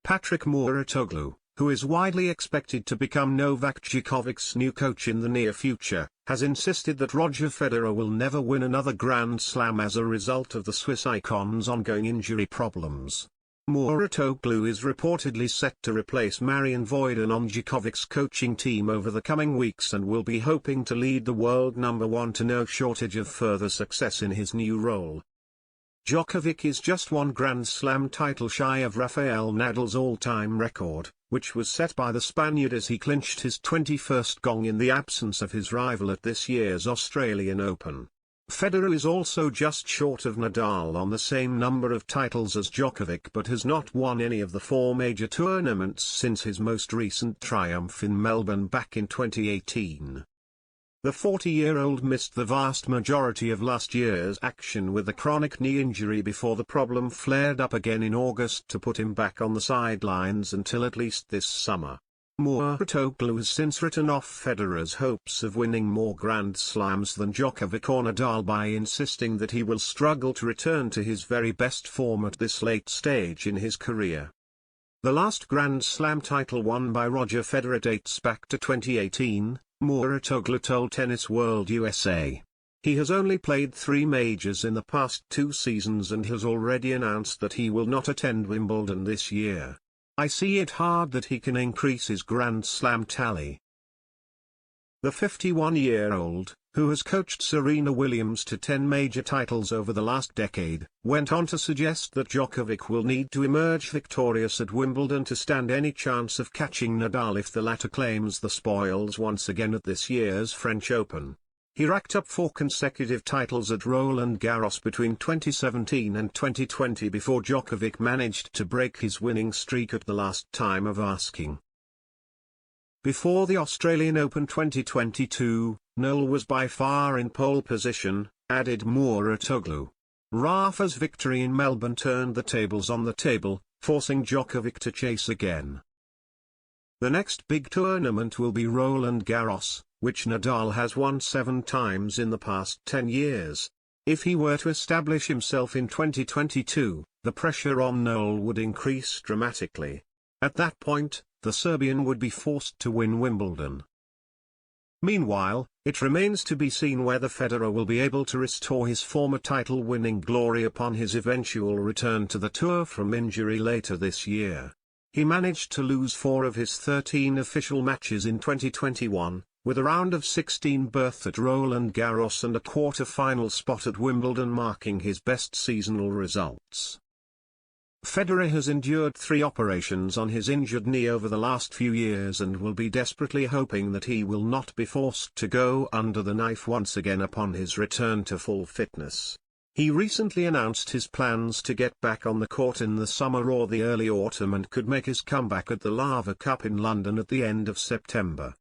Patrick Mouratoglou, who is widely expected to become Novak Djokovic's new coach in the near future, has insisted that Roger Federer will never win another Grand Slam as a result of the Swiss icon's ongoing injury problems. Mouratoglou is reportedly set to replace Marian Voiden on Djokovic's coaching team over the coming weeks and will be hoping to lead the world number one to no shortage of further success in his new role. Djokovic is just one Grand Slam title shy of Rafael Nadal's all-time record, which was set by the Spaniard as he clinched his 21st gong in the absence of his rival at this year's Australian Open. Federer is also just short of Nadal on the same number of titles as Djokovic but has not won any of the four major tournaments since his most recent triumph in Melbourne back in 2018. The 40-year-old missed the vast majority of last year's action with a chronic knee injury before the problem flared up again in August to put him back on the sidelines until at least this summer. Mouratoglou has since written off Federer's hopes of winning more Grand Slams than Djokovic or Nadal by insisting that he will struggle to return to his very best form at this late stage in his career. The last Grand Slam title won by Roger Federer dates back to 2018, Mouratoglou told Tennis World USA. He has only played 3 majors in the past 2 seasons and has already announced that he will not attend Wimbledon this year. I see it hard that he can increase his Grand Slam tally. The 51-year-old, who has coached Serena Williams to 10 major titles over the last decade, went on to suggest that Djokovic will need to emerge victorious at Wimbledon to stand any chance of catching Nadal if the latter claims the spoils once again at this year's French Open. He racked up 4 consecutive titles at Roland Garros between 2017 and 2020 before Djokovic managed to break his winning streak at the last time of asking. Before the Australian Open 2022, Noel was by far in pole position, added Mouratoglou. Rafa's victory in Melbourne turned the tables on the table, forcing Djokovic to chase again. The next big tournament will be Roland Garros, which Nadal has won 7 times in the past 10 years. If he were to establish himself in 2022, the pressure on Noel would increase dramatically. At that point, the Serbian would be forced to win Wimbledon. Meanwhile, it remains to be seen whether Federer will be able to restore his former title-winning glory upon his eventual return to the tour from injury later this year. He managed to lose 4 of his 13 official matches in 2021, with a round of 16 berth at Roland Garros and a quarter-final spot at Wimbledon marking his best seasonal results. Federer has endured 3 operations on his injured knee over the last few years and will be desperately hoping that he will not be forced to go under the knife once again upon his return to full fitness. He recently announced his plans to get back on the court in the summer or the early autumn and could make his comeback at the Lava Cup in London at the end of September.